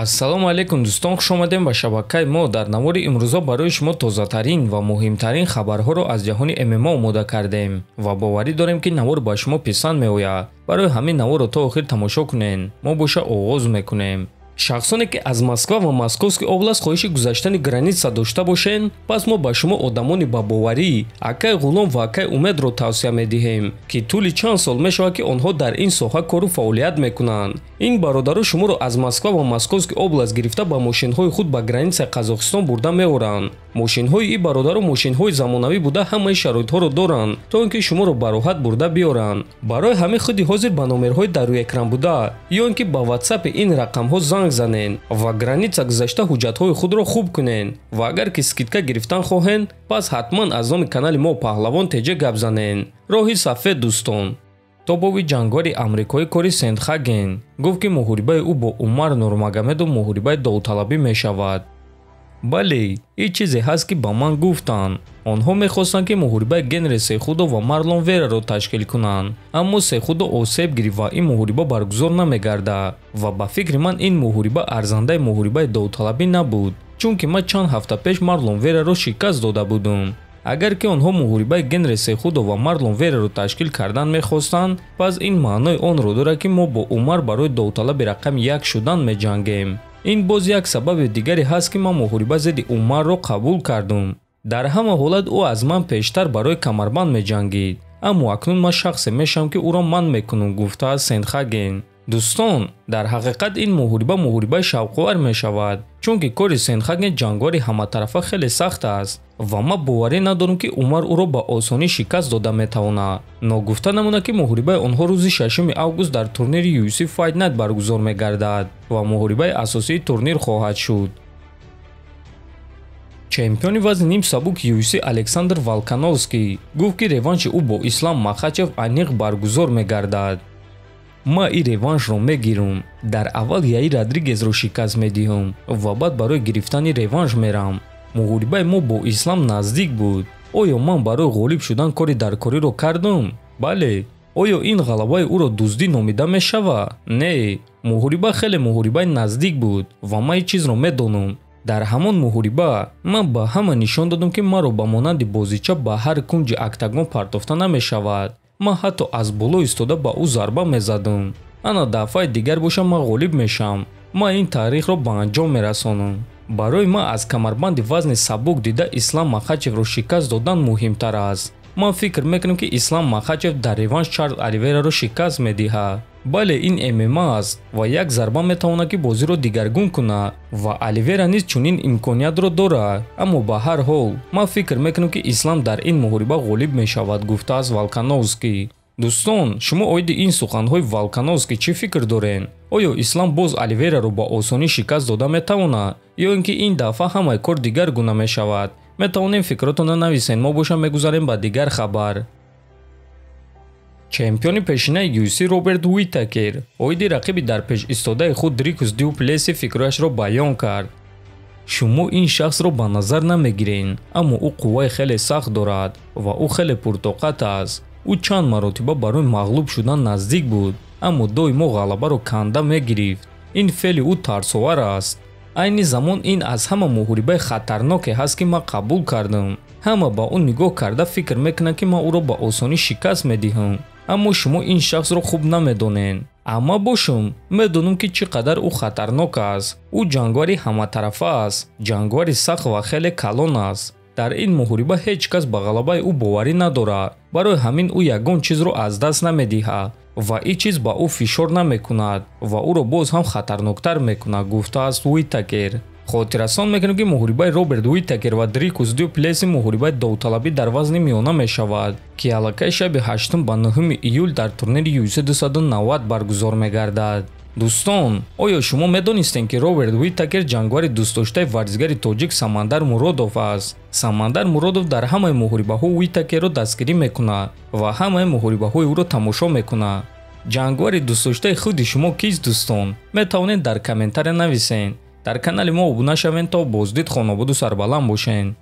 ассалому алайкум дӯстон, хуш омадем ба шабакаи мо. Дар навори имрӯза барои шумо тозатарин ва муҳимтарин хабарҳоро аз ҷаҳони ММА омода кардем ва боварӣ дорем ки навор ба шумо писанд меояд. Барои ҳамин наворро то охир тамошо кунен. Мо боша оғоз мекунем. шахсоне ки аз Москва ва Московский област хоҳиши гузаштани граница дошта бошен, пас мо ба шумо одамони бабоварӣ, акай ғулом ва акай умедро тавсия медиҳем ки тӯли чанд сол мешавад ки онҳо дар ин соҳа кору фаъолият мекунанд. ин бародару шуморо аз Москва ва Московский област гирифта ба мошинҳои худ ба границаи Қазоқистон бурда меоранд. мошинҳои ин бародару мошинҳои замонавӣ буда ҳамаи шароитҳоро доранд, то ин ки шуморо ба роҳат бурда биёранд. барои ҳамин худи ҳозир ба номерҳои дар рӯи экран буда ё ин ки ба WhatsApp ин рақамҳо занг занен ва граница гузашта ҳуҷҷатҳои худро хуб кунен ва агар ки скидка гирифтан хоҳен, пас ҳатман аз номи канали мо Паҳлавон теҷа гап занен. роҳи сафед дӯстон. тобови ҷангори амрикоӣ Кори Сендхаген гуфт ки муҳорибаи ӯ бо Умар Нурмагомедов муҳорибаи довталабӣ мешавад. бале, ин чизе ҳаст ки ба ман гуфтанд. онҳо мехостанд ки муҳорибаи Генри Сехудо ва Марлон Вераро ташкил кунанд, аммо Сехудо осеб гирифт ва ин муҳориба баргузор намегардад ва ба фикри ман ин муҳориба арзандаи муҳорибаи довталабӣ набуд, чунки ман чанд ҳафта пеш Марлон Вераро шикаст дода будам. агар ки онҳо муҳорибаи Генри Сехудо ва Марлон Вераро ташкил кардан мехостанд, пас ин маънои онро дорад ки мо бо Умар барои довталаби рақами 1 шудан меҷангем. ин боз як сабаби дигаре ҳаст ки ман муҳориба зидди Умарро қабул кардам. дар ҳама ҳолат ӯ аз ман пештар барои камарбанд меҷангид, аммо акнун ман шахсе мешавам ки ӯро манъ мекунам, гуфтааст Сендхаген. дӯстон, дар ҳақиқат ин муҳорибаи шавқовар мешавад, чунки Кори Сендхаген ҷангори ҳаматарафа хеле сахт аст ва ман боварӣ надорам ки Умар ӯро ба осонӣ шикаст дода метавонад. ногуфта намонад ки муҳорибаи онҳо рӯзи 6 август дар турнири UFC Fight Night баргузор мегардад ва муҳорибаи асосии турнир хоҳад шуд. чемпиони вазни ним сабук UFC Александр Волкановский гуфт ки реванши ӯ бо Ислам Махачев айниқ баргузор мегардад. ма ин реваншро мегирам. дар аввал Яир Родригезро шикаст медиҳам ва баъд барои гирифтани реванш мерам. муҳорибаи мо бо Ислам наздик буд. оё ман барои ғолиб шудан кори даркориро кардам? бале. оё ин ғалабаи ӯро дуздӣ номида мешавад? не. муҳориба хеле муҳорибаи наздик буд ва ман ин чизро медонам. дар ҳамон муҳориба ман ба ҳама нишон додам ки маро ба монанди бозича ба ҳар кунҷи октагон партофта намешавад. ман ҳатто аз боло истода ба ӯ зарба мезадам. ана дафъаи дигар бошам ман ғолиб мешам. ман ин таърихро ба анҷом мерасонам. барои ман аз камарбанди вазни сабук дида Ислам Махачевро шикаст додан муҳимтар аст. ман фикр мекунам ки Ислам Махачев дар реванш Чарлз Оливераро шикаст медиҳад. бале, ин ММА аст ва як зарба метавонад ки бозиро дигаргун кунад ва Оливера низ чунин имкониятро дорад. аммо ба ҳар ҳол ман фикр мекунам ки Ислам дар ин муҳориба ғолиб мешавад, гуфтааст Волкановский. дӯстон, шумо оиди ин суханҳои Волкановский чӣ фикр дорен? оё Ислам боз Оливераро ба осонӣ шикаст дода метавонад ё ин ки ин дафъа ҳамаи кор дигар гуна мешавад? метавонем фикротонро нависен. мо бошам мегузарем ба дигар хабар. чемпиони пешинаи UFC Роберт Уитакер оиди рақиби дар пеш истодаи худ Дрикус Ду Плеси фикрашро баён кард. шумо ин шахсро ба назар намегирен, аммо ӯ қувваи хеле сахт дорад ва ӯ хеле пуртоқат аст. ӯ чанд маротиба барои мағлуб шудан наздик буд, аммо доимо ғалабаро канда мегирифт. ин феъли ӯ тарсовар аст. айни замон ин аз ҳама муҳорибаи хатарноке ҳаст ки ман қабул кардам. ҳама ба ӯ нигоҳ карда фикр мекунанд ки ман ӯро ба осонӣ шикаст медиҳам. аммо шумо ин шахсро хуб намедонен. аммо бошум медонам ки чӣ қадар ӯ хатарнок аст. ӯ ҷангвари ҳаматарафа аст, ҷангвари сахт ва хеле калон аст. дар ин муҳориба ҳеҷ кас ба ғалабаи ӯ боварӣ надорад. барои ҳамин ӯ ягон чизро аз даст намедиҳад ва ин чиз ба ӯ фишор намекунад ва ӯро боз ҳам хатарноктар мекунад, гуфтааст Уитакер. хотиррасон мекунем ки муҳорибаи Роберт Уитакер ва Дрикус Ду Плеси муҳорибаи довталабӣ дар вазни миёна мешавад, ки аллакай шаби 8 ба 9 июл дар турнири UFC 290 баргузор мегардад. дӯстон, оё шумо медонистед ки Роберт Уитакер ҷангвари дӯстдоштаи варзигари тоҷик Самандар Муродов аст? Самандар Муродов дар ҳамаи муҳорибаҳо Уитакерро дастгирӣ мекунад ва ҳамаи муҳорибаҳои ӯро тамошо мекунад. ҷангвари дӯстдоштаи худи шумо кист дӯстон? метавонед дар комментария нависен. дар канали мо обуна шавен то боздид хонободу сарбаланд бошен.